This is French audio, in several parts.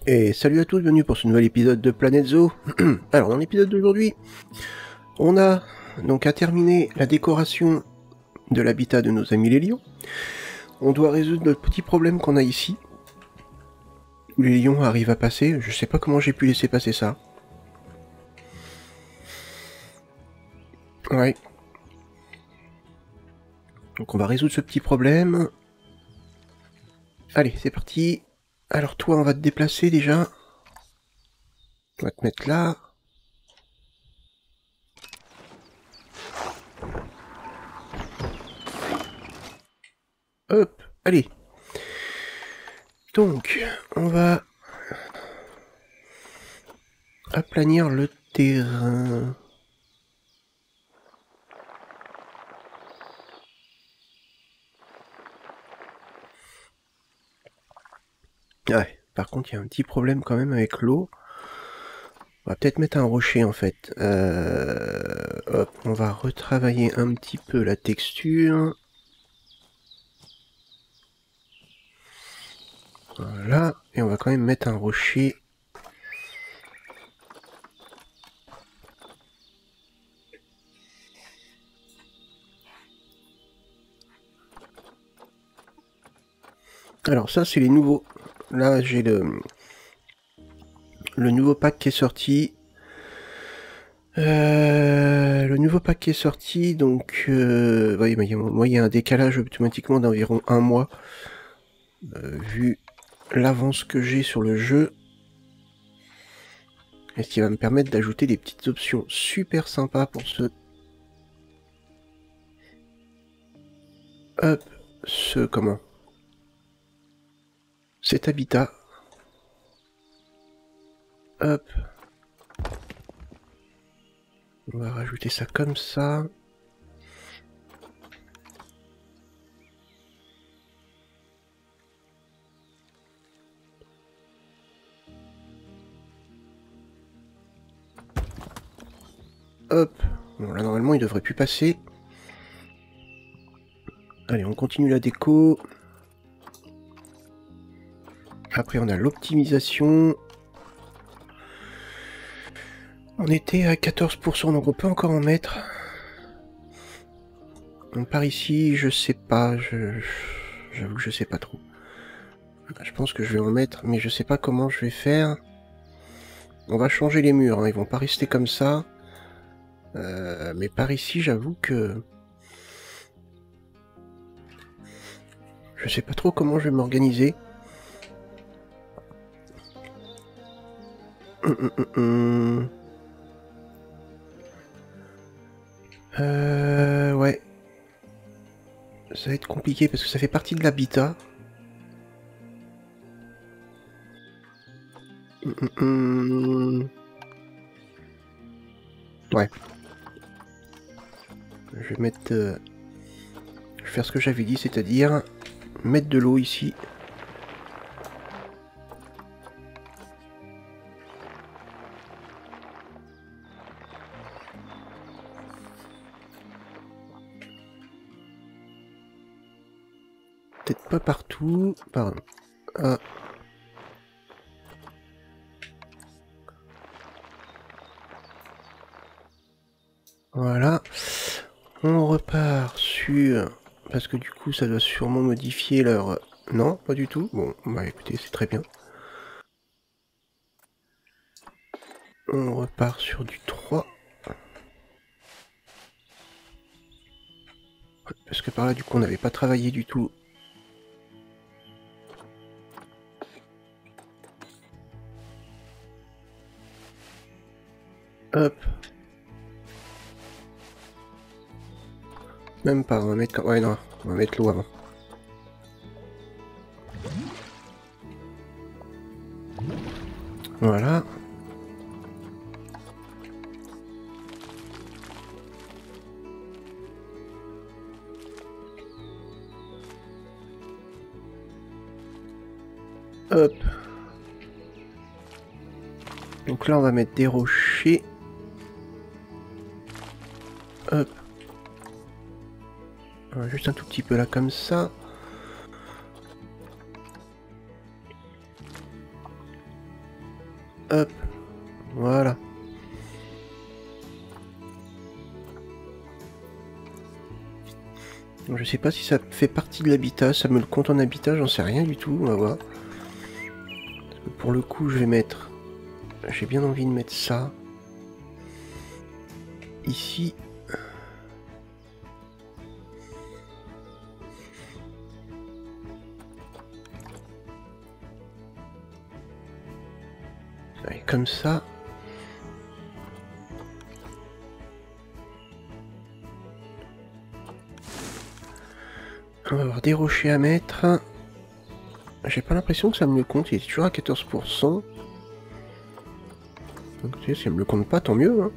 Et salut à tous, bienvenue pour ce nouvel épisode de Planète Zoo. Alors dans l'épisode d'aujourd'hui, on a donc à terminer la décoration de l'habitat de nos amis les lions. On doit résoudre le petit problème qu'on a ici. Les lions arrivent à passer, je sais pas comment j'ai pu laisser passer ça. Ouais. Donc on va résoudre ce petit problème. Allez, c'est parti. Alors toi, on va te déplacer déjà. On va te mettre là. Hop, allez. Donc, on va aplanir le terrain. Ouais, par contre, il y a un petit problème quand même avec l'eau. On va peut-être mettre un rocher en fait. Hop, on va retravailler un petit peu la texture. Voilà, et on va quand même mettre un rocher. Alors ça, c'est les nouveaux. Là, j'ai le nouveau pack qui est sorti. Le nouveau pack qui est sorti, donc oui, moi il y a un décalage automatiquement d'environ un mois, vu l'avance que j'ai sur le jeu, et ce qui va me permettre d'ajouter des petites options super sympas pour ce... Hop, comment cet habitat. Hop. On va rajouter ça comme ça. Hop. Bon, là, normalement, il devrait plus passer. Allez, on continue la déco. Après, on a l'optimisation. On était à 14%, donc on peut encore en mettre. Donc, par ici, je sais pas. J'avoue que je sais pas trop. Je pense que je vais en mettre, mais je sais pas comment je vais faire. On va changer les murs, hein. Ils vont pas rester comme ça. Mais par ici, j'avoue que... je sais pas trop comment je vais m'organiser. Ouais. Ça va être compliqué parce que ça fait partie de l'habitat. Ouais. Je vais mettre... je vais faire ce que j'avais dit, c'est-à-dire mettre de l'eau ici. Peut-être pas partout. Pardon. Ah. Voilà. On repart sur... parce que du coup, ça doit sûrement modifier leur... Non, pas du tout. Bon, bah écoutez, c'est très bien. On repart sur du 3. Parce que par là, du coup, on n'avait pas travaillé du tout. Hop. Même pas, on va mettre... ouais, non, on va mettre l'eau avant. Voilà. Hop. Donc là, on va mettre des rochers. Hop. Juste un tout petit peu là, comme ça. Hop. Voilà. Donc, je sais pas si ça fait partie de l'habitat, ça me le compte en habitat, j'en sais rien du tout, on va voir. Pour le coup, je vais mettre... J'ai bien envie de mettre ça. Ici. Allez, comme ça. On va avoir des rochers à mettre. J'ai pas l'impression que ça me le compte, il est toujours à 14%. Donc tu sais, si elle me le compte pas, tant mieux. Hein.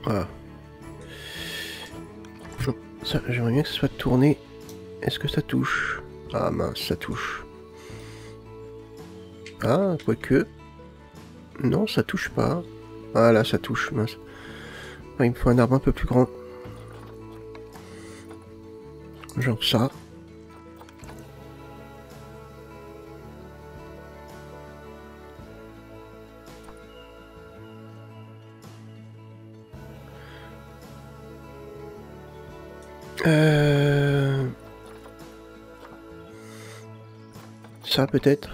Voilà. Ça, j'aimerais bien que ça soit tourné. Est-ce que ça touche? Ah mince, ça touche. Ah, quoique... Non, ça touche pas. Ah là, ça touche, mince. Ah, il me faut un arbre un peu plus grand. Genre ça. Ça peut-être.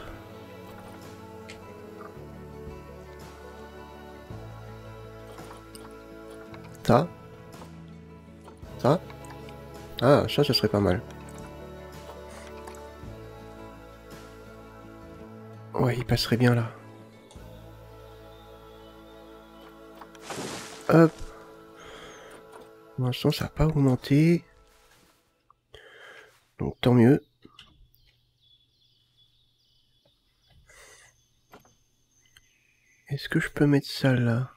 Ça. Ça. Ah, ça serait pas mal. Ouais, il passerait bien là. Hop. Pour l'instant, ça n'a pas augmenté. Donc tant mieux. Est-ce que je peux mettre ça là?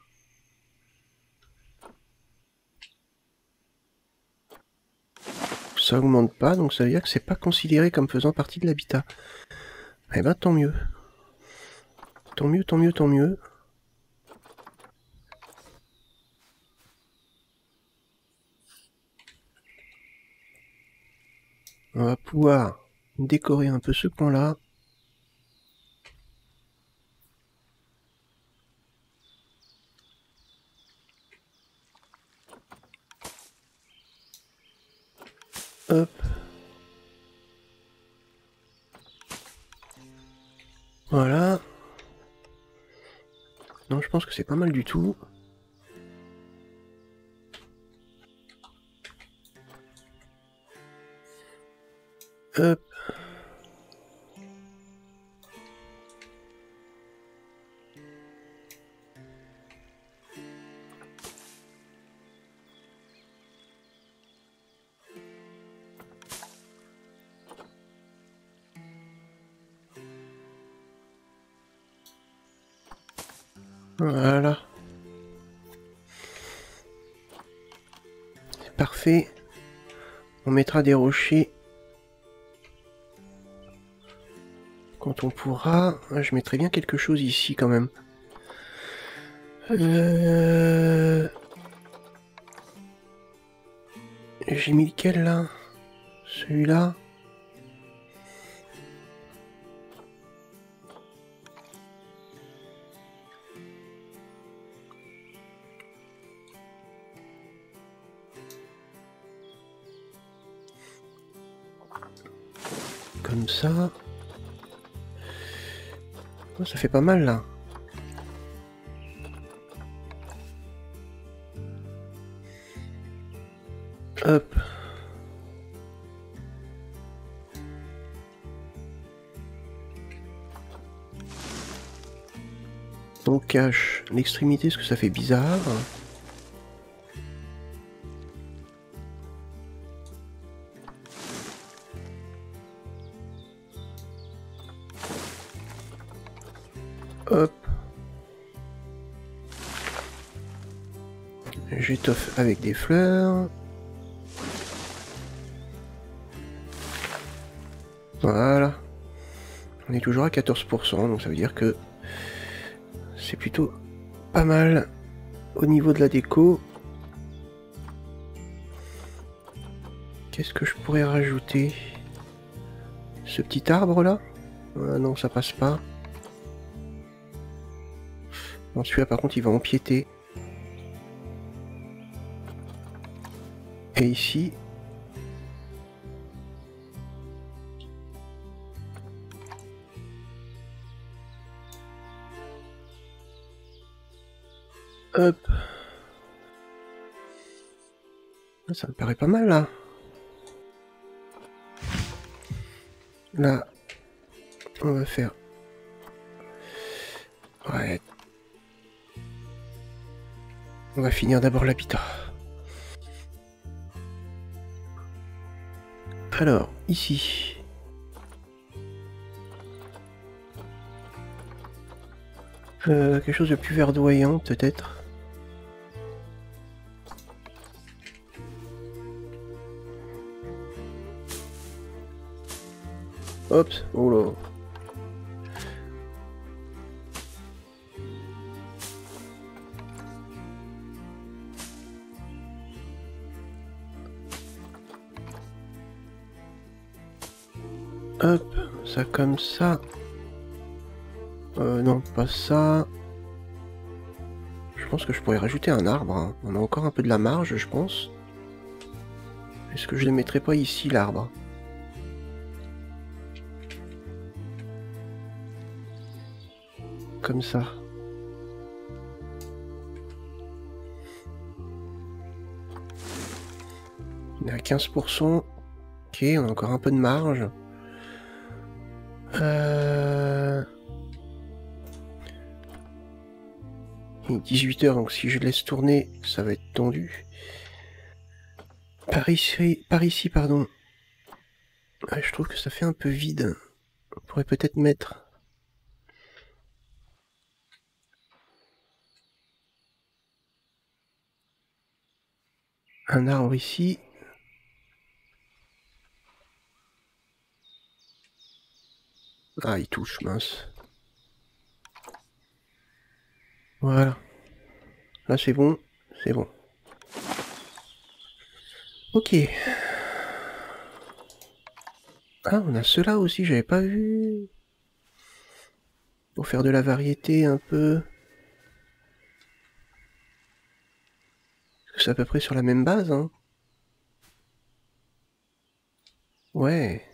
Ça augmente pas, donc ça veut dire que c'est pas considéré comme faisant partie de l'habitat. Eh ben tant mieux. Tant mieux, tant mieux, tant mieux. On va pouvoir décorer un peu ce coin-là. Hop. Voilà. Non, je pense que c'est pas mal du tout. Hop. Voilà. C'est parfait. On mettra des rochers quand on pourra. Je mettrai bien quelque chose ici quand même. J'ai mis lequel là? Celui-là? Comme ça. Oh, ça fait pas mal là. Hop. On cache l'extrémité parce que ça fait bizarre. Hop. J'étoffe avec des fleurs. Voilà. On est toujours à 14%, donc ça veut dire que c'est plutôt pas mal au niveau de la déco. Qu'est-ce que je pourrais rajouter? Ce petit arbre là? Non, ça passe pas. Non, celui-là par contre il va empiéter. Et ici... Hop. Ça me paraît pas mal là. Là, on va faire... Ouais. On va finir d'abord l'habitat. Alors, ici... quelque chose de plus verdoyant peut-être. Hop, oh là. Hop, ça comme ça. Non, pas ça. Je pense que je pourrais rajouter un arbre. Hein. On a encore un peu de la marge, je pense. Est-ce que je ne mettrai pas ici, l'arbre? Comme ça. On est à 15%. Ok, on a encore un peu de marge. Il est 18 h, donc si je laisse tourner, ça va être tendu. Par ici, pardon. Ouais, je trouve que ça fait un peu vide. On pourrait peut-être mettre... un arbre ici. Ah, il touche, mince. Voilà. Là, c'est bon. C'est bon. Ok. Ah, on a ceux-là aussi, j'avais pas vu. Pour faire de la variété un peu. C'est à peu près sur la même base, hein. Ouais.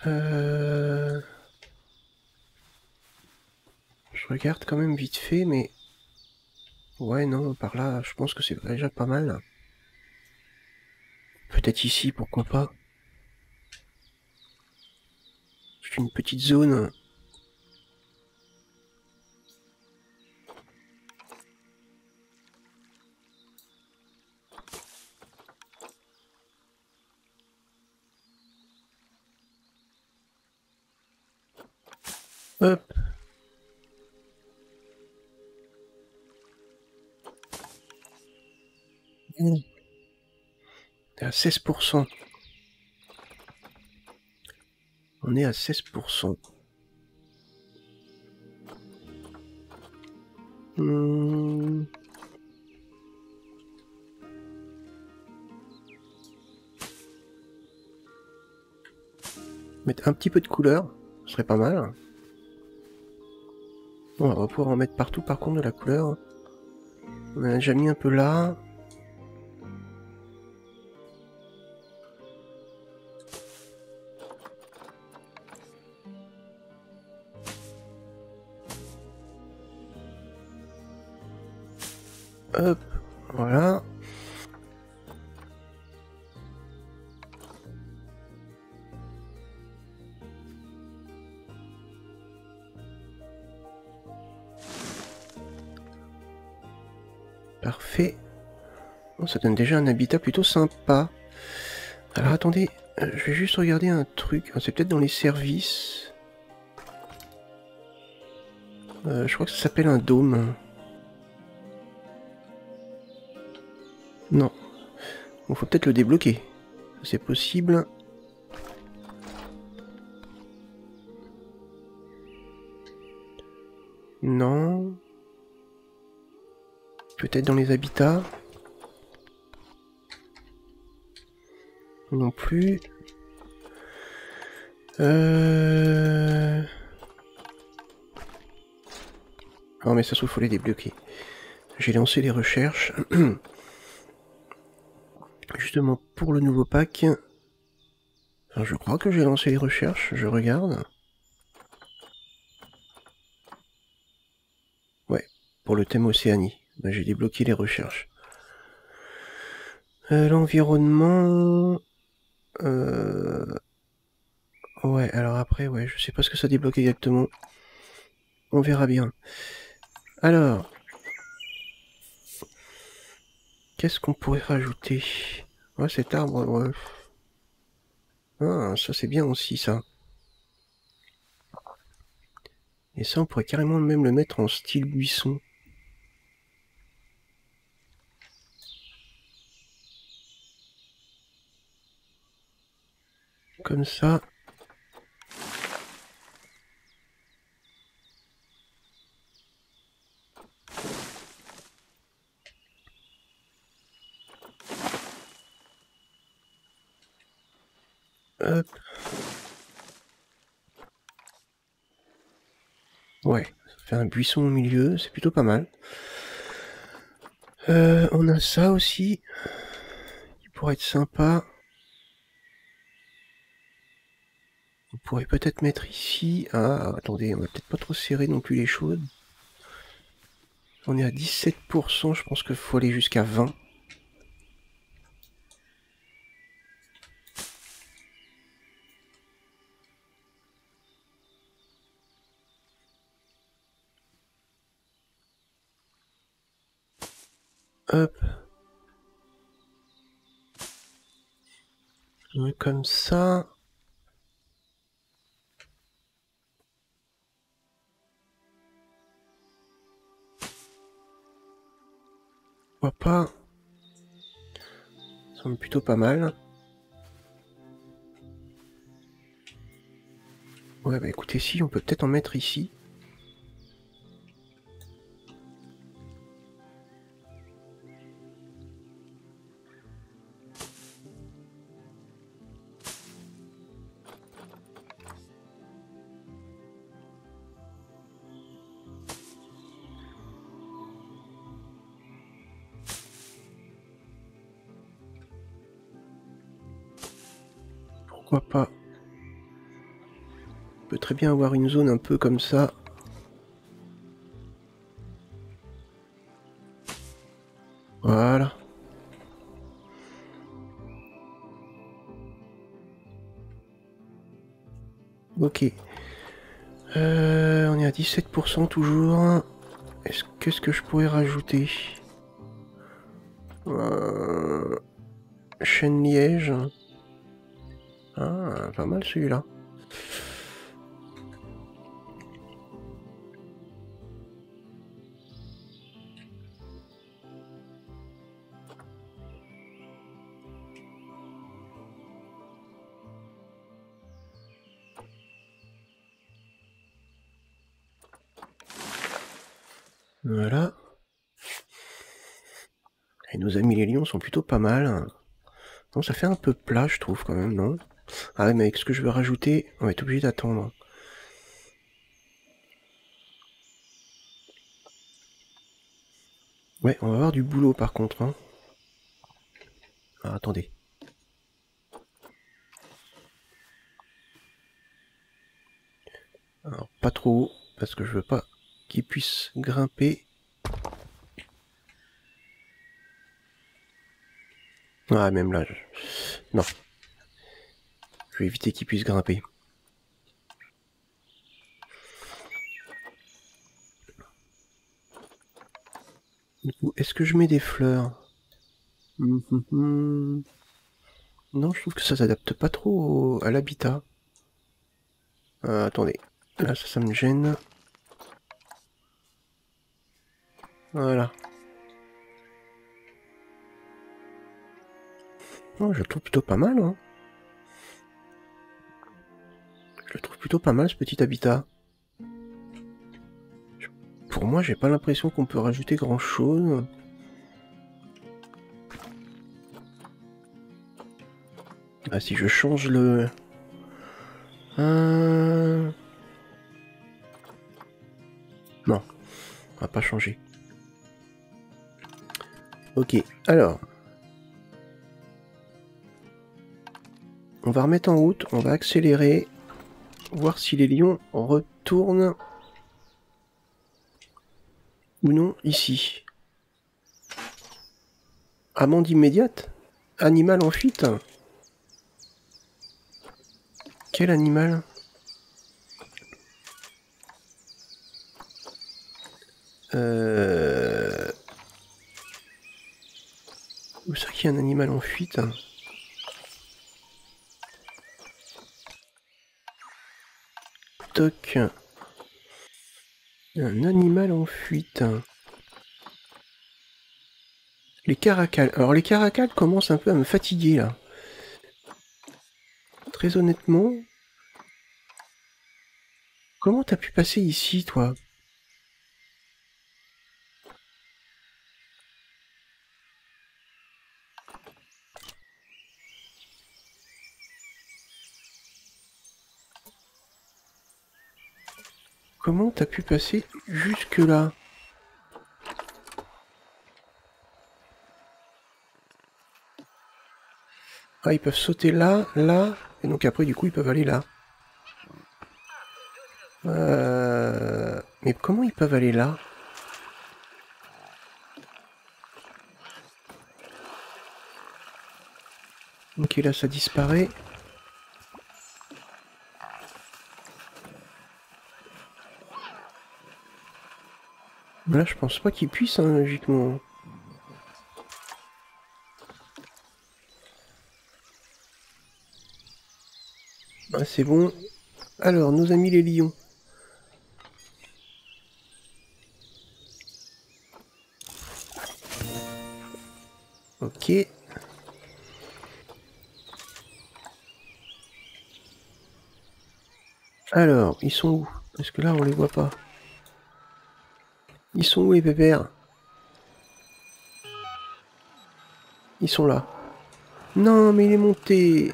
Je regarde quand même vite fait, mais... Ouais, non, par là, je pense que c'est déjà pas mal. Peut-être ici, pourquoi pas. C'est une petite zone. Hop. On est à 16%. On est à 16%. Mettre un petit peu de couleur, ce serait pas mal. Bon, on va pouvoir en mettre partout par contre de la couleur. On en a déjà mis un peu là. Hop, voilà. Parfait. Bon, ça donne déjà un habitat plutôt sympa. Alors attendez, je vais juste regarder un truc. C'est peut-être dans les services. Je crois que ça s'appelle un dôme. Non. Bon, faut peut-être le débloquer. C'est possible. Non. Peut-être dans les habitats. Non plus. Non mais ça se trouve, faut les débloquer. J'ai lancé les recherches. Justement pour le nouveau pack. Enfin, je crois que j'ai lancé les recherches, je regarde. Ouais, pour le thème Océanie. Ben, j'ai débloqué les recherches. L'environnement... Ouais, alors après, ouais, je sais pas ce que ça débloque exactement. On verra bien. Alors... Qu'est-ce qu'on pourrait rajouter? Ouais, cet arbre, ouais. Ah, ça c'est bien aussi, ça. Et ça, on pourrait carrément même le mettre en style buisson. Comme ça. Hop. Ouais, ça fait un buisson au milieu, c'est plutôt pas mal. On a ça aussi, qui pourrait être sympa. On pourrait peut-être mettre ici... Ah, attendez, on va peut-être pas trop serrer non plus les choses. On est à 17%, je pense qu'il faut aller jusqu'à 20. Hop. Ouais, comme ça. Pourquoi pas. Ça semble plutôt pas mal. Ouais, bah écoutez, si, on peut peut-être en mettre ici. Pourquoi pas. On peut très bien avoir une zone un peu comme ça. Voilà. Ok. On est à 17% toujours. Qu'est-ce que je pourrais rajouter? Chêne liège. Ah, pas mal celui-là. Voilà. Et nos amis les lions sont plutôt pas mal. Non, ça fait un peu plat, je trouve, quand même, non? Ah ouais, mais avec ce que je veux rajouter, on va être obligé d'attendre. Ouais, on va avoir du boulot, par contre. Hein. Ah, attendez. Alors, pas trop haut, parce que je veux pas qu'il puisse grimper. Ah, même là, non. Je vais éviter qu'il puisse grimper. Du coup, est-ce que je mets des fleurs? Non, je trouve que ça s'adapte pas trop à l'habitat. Attendez. Là, ça me gêne. Voilà. Oh, je le trouve plutôt pas mal, hein. Je le trouve plutôt pas mal, ce petit habitat. Pour moi, j'ai pas l'impression qu'on peut rajouter grand-chose. Ah, si je change le... Non, on va pas changer. Ok, alors... On va remettre en route, on va accélérer, voir si les lions retournent ou non ici. Amende immédiate? Animal en fuite? Quel animal? Où ça qu'il y a un animal en fuite? Toc. Un animal en fuite. Les caracals. Alors les caracals commencent un peu à me fatiguer là. Très honnêtement. Comment t'as pu passer ici, toi? Comment t'as pu passer jusque là? Ah, ils peuvent sauter là, là, et donc après du coup ils peuvent aller là. Mais comment ils peuvent aller là? Ok, là ça disparaît. Là je pense pas qu'ils puissent, hein, logiquement. Ah, c'est bon. Alors, nos amis les lions. Ok. Alors, ils sont où? Parce que là, on les voit pas. Ils sont où les pépères? Ils sont là. Non, mais il est monté.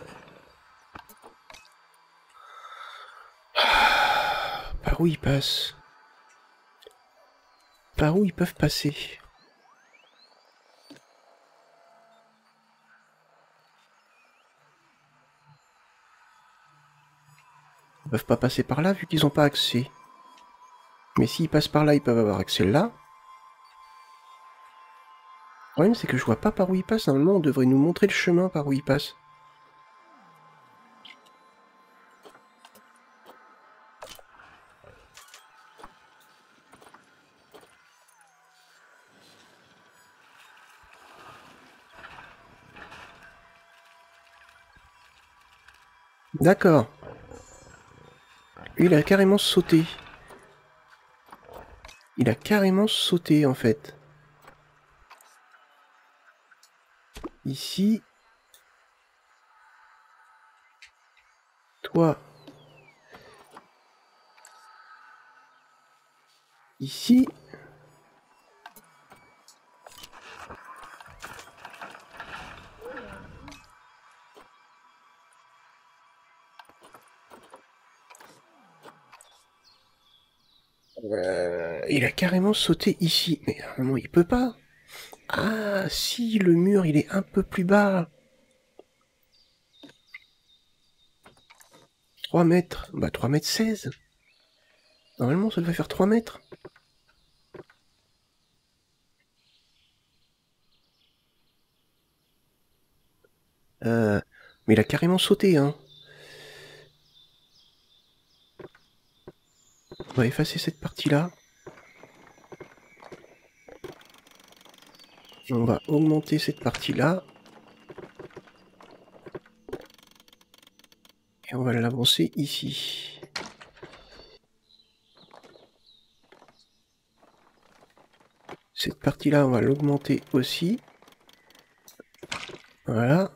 Par où ils passent? Par où ils peuvent passer? Ils peuvent pas passer par là vu qu'ils ont pas accès. Mais s'ils passent par là, ils peuvent avoir accès là. Le problème, c'est que je vois pas par où ils passent. Normalement, on devrait nous montrer le chemin par où ils passent. D'accord. Lui, il a carrément sauté. Il a carrément sauté, en fait. Ici. Toi. Ici. Il a carrément sauté ici. Mais non, il peut pas. Ah, si, le mur, il est un peu plus bas. 3 mètres. Bah, 3 mètres 16. Normalement, ça devrait faire 3 mètres. Mais il a carrément sauté, hein. On va effacer cette partie-là. On va augmenter cette partie-là. Et on va l'avancer ici. Cette partie-là, on va l'augmenter aussi. Voilà.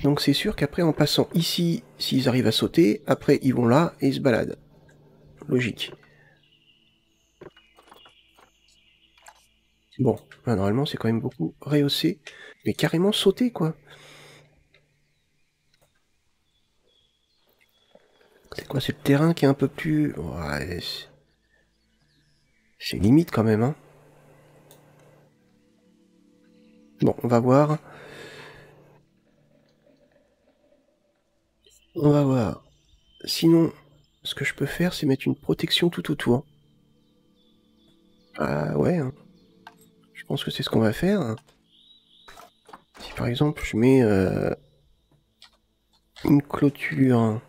Donc c'est sûr qu'après, en passant ici, s'ils arrivent à sauter, après ils vont là et ils se baladent. Logique. Bon, là, normalement c'est quand même beaucoup rehaussé, mais carrément sauté quoi. C'est quoi, c'est le terrain qui est un peu plus... Ouais, c'est limite quand même, hein. Bon, on va voir. On va voir. Sinon, ce que je peux faire, c'est mettre une protection tout autour. Ah ouais, hein. Je pense que c'est ce qu'on va faire. Si par exemple je mets une clôture...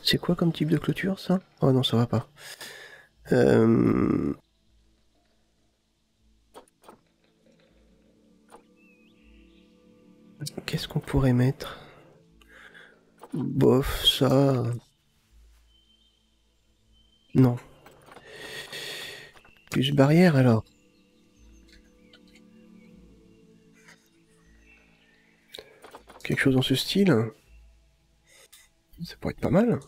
C'est quoi comme type de clôture ça? Oh non, ça va pas. Qu'est-ce qu'on pourrait mettre? Bof, ça... Non. Plus barrière alors. Quelque chose dans ce style. Ça pourrait être pas mal.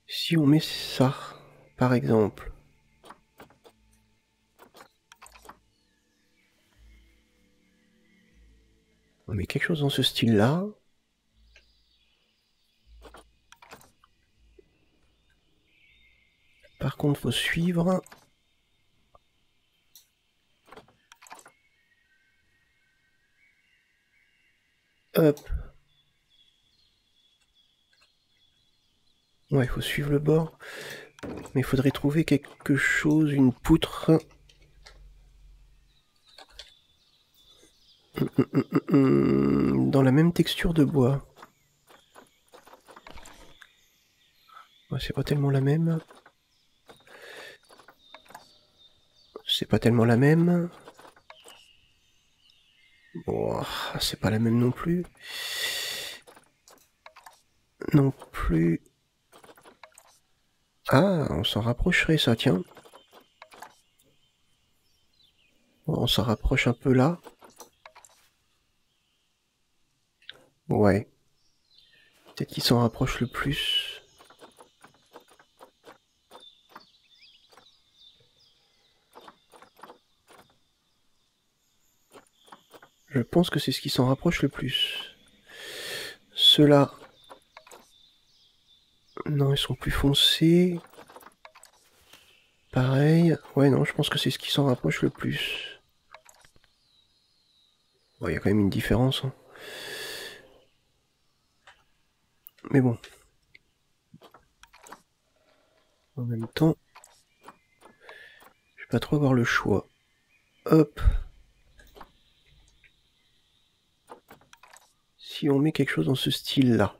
Si on met ça, par exemple. On met quelque chose dans ce style-là. Par contre, faut suivre. Hop. Ouais, il faut suivre le bord. Mais il faudrait trouver quelque chose, une poutre. Dans la même texture de bois. Ouais, c'est pas tellement la même. C'est pas tellement la même. Oh, c'est pas la même non plus. Non plus. Ah, on s'en rapprocherait ça, tiens. On s'en rapproche un peu là. Ouais. Peut-être qu'il s'en rapproche le plus. Je pense que c'est ce qui s'en rapproche le plus. Ceux-là... Non, ils sont plus foncés. Pareil. Ouais, non, je pense que c'est ce qui s'en rapproche le plus. Bon, il y a quand même une différence. Hein. Mais bon. En même temps... Je vais pas trop avoir le choix. Hop. Si on met quelque chose dans ce style-là.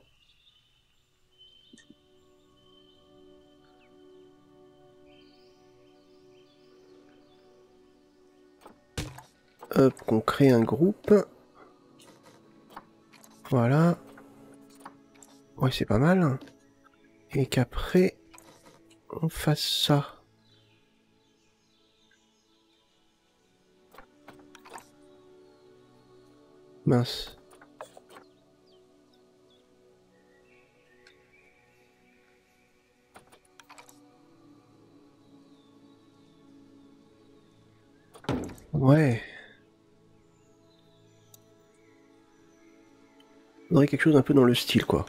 Hop, qu'on crée un groupe. Voilà. Ouais, c'est pas mal. Et qu'après, on fasse ça. Mince. Ouais. Faudrait quelque chose un peu dans le style, quoi.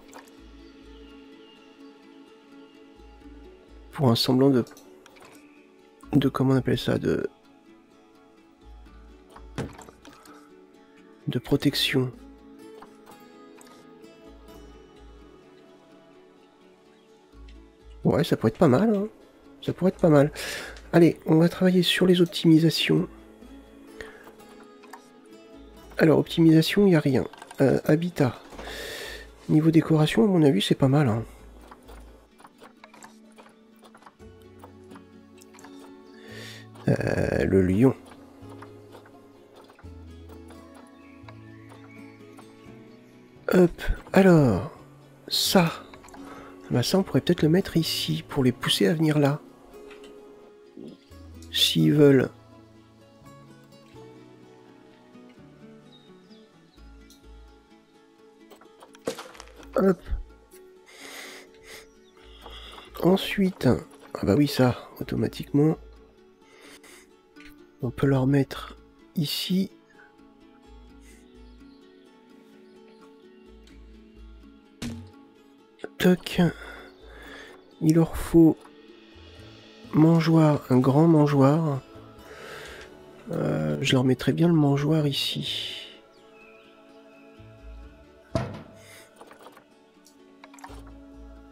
Pour un semblant de comment on appelle ça, de protection. Ouais, ça pourrait être pas mal, hein. Ça pourrait être pas mal. Allez, on va travailler sur les optimisations. Alors, optimisation, il n'y a rien. Habitat. Niveau décoration, à mon avis, c'est pas mal, hein. Le lion. Hop, alors, ça. Bah ça, on pourrait peut-être le mettre ici, pour les pousser à venir là. S'ils veulent. Hop. Ensuite, ah bah oui, ça, automatiquement, on peut le remettre ici. Toc. Il leur faut mangeoire, un grand mangeoire. Je leur mettrai bien le mangeoire ici.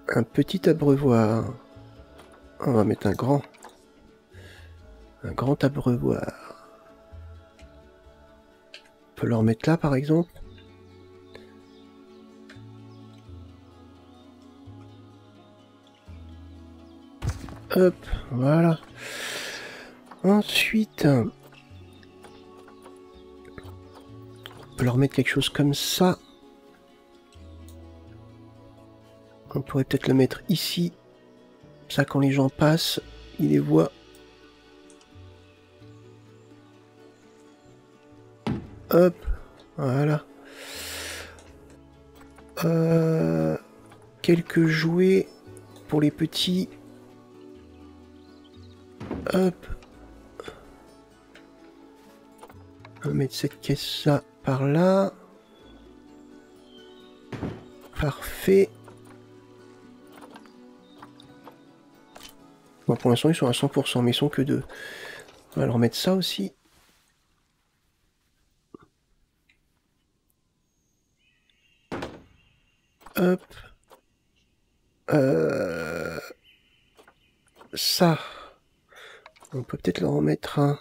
Un petit abreuvoir. On va mettre un grand abreuvoir. On peut le remettre là par exemple. Hop, voilà. Ensuite, on peut leur mettre quelque chose comme ça. On pourrait peut-être le mettre ici. Ça, quand les gens passent, ils les voient. Hop, voilà. Quelques jouets pour les petits. Hop. On va mettre cette caisse-là par là. Parfait. Bon, pour l'instant, ils sont à 100%, mais ils sont que 2. On va leur mettre ça aussi. Hop. Ça. On peut peut-être leur en mettre un.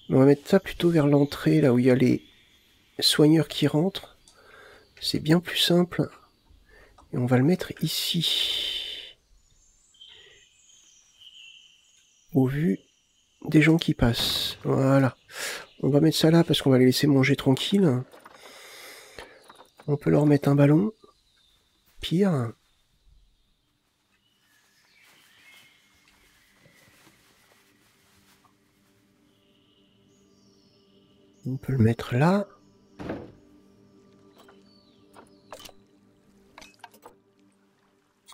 On va mettre ça plutôt vers l'entrée, là où il y a les soigneurs qui rentrent. C'est bien plus simple. Et on va le mettre ici. Au vu des gens qui passent. Voilà. On va mettre ça là parce qu'on va les laisser manger tranquille. On peut leur mettre un ballon. Pire. On peut le mettre là.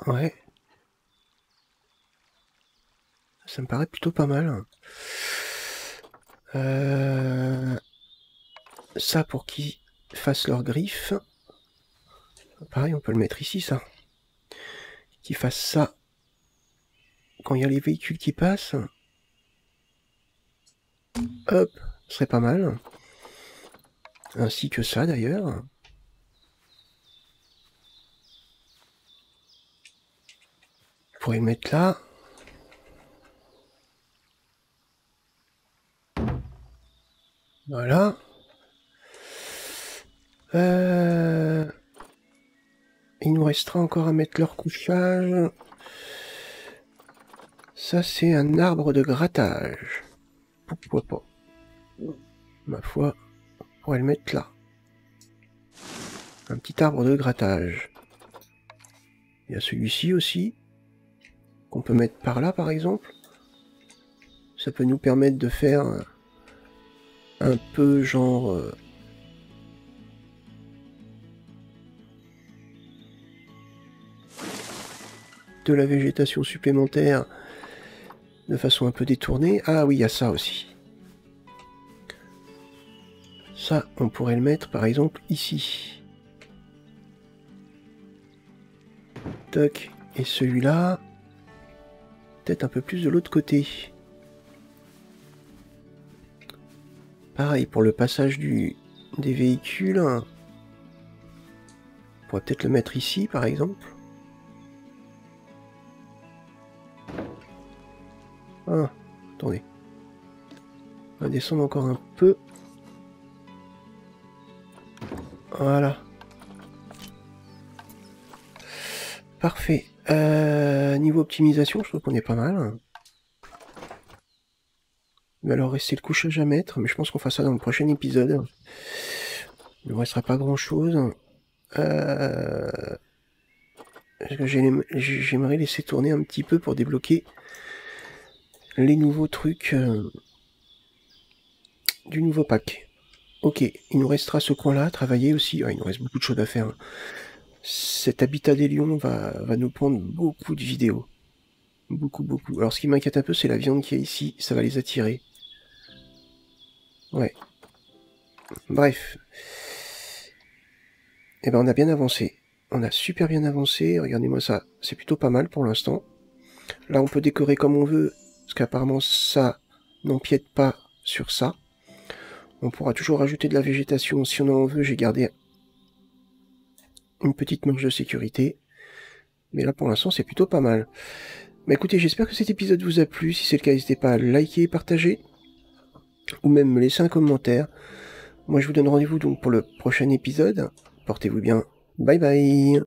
Ouais. Ça me paraît plutôt pas mal. Ça pour qu'ils fassent leurs griffes. Pareil, on peut le mettre ici, ça. Qu'ils fassent ça quand il y a les véhicules qui passent. Hop, ce serait pas mal. Ainsi que ça, d'ailleurs. On pourrait le mettre là. Voilà. Il nous restera encore à mettre leur couchage. Ça, c'est un arbre de grattage. Pourquoi pas? Ma foi, on pourrait le mettre là. Un petit arbre de grattage. Il y a celui-ci aussi, qu'on peut mettre par là, par exemple. Ça peut nous permettre de faire un peu genre... de la végétation supplémentaire de façon un peu détournée. Ah oui, il y a ça aussi. Ça, on pourrait le mettre par exemple ici. Toc. Et celui-là, peut-être un peu plus de l'autre côté. Pareil pour le passage des véhicules. On pourrait peut-être le mettre ici par exemple. Ah, attendez. On va descendre encore un peu. Voilà. Parfait. Niveau optimisation, je trouve qu'on est pas mal. Il va alors rester le couchage à mettre, mais je pense qu'on fera ça dans le prochain épisode. Il ne restera pas grand chose. J'aimerais laisser tourner un petit peu pour débloquer les nouveaux trucs du nouveau pack. Ok, il nous restera ce coin-là à travailler aussi. Ouais, il nous reste beaucoup de choses à faire. cet habitat des lions va nous prendre beaucoup de vidéos. Beaucoup. Alors ce qui m'inquiète un peu, c'est la viande qu'il y a ici, ça va les attirer. Ouais. Bref. Eh ben on a bien avancé. On a super bien avancé, regardez-moi ça, c'est plutôt pas mal pour l'instant. Là on peut décorer comme on veut, parce qu'apparemment ça n'empiète pas sur ça. On pourra toujours rajouter de la végétation si on en veut, j'ai gardé une petite marge de sécurité. Mais là pour l'instant c'est plutôt pas mal. Bah écoutez, j'espère que cet épisode vous a plu, si c'est le cas n'hésitez pas à liker, partager, ou même me laisser un commentaire. Moi je vous donne rendez-vous donc pour le prochain épisode. Portez-vous bien, bye bye.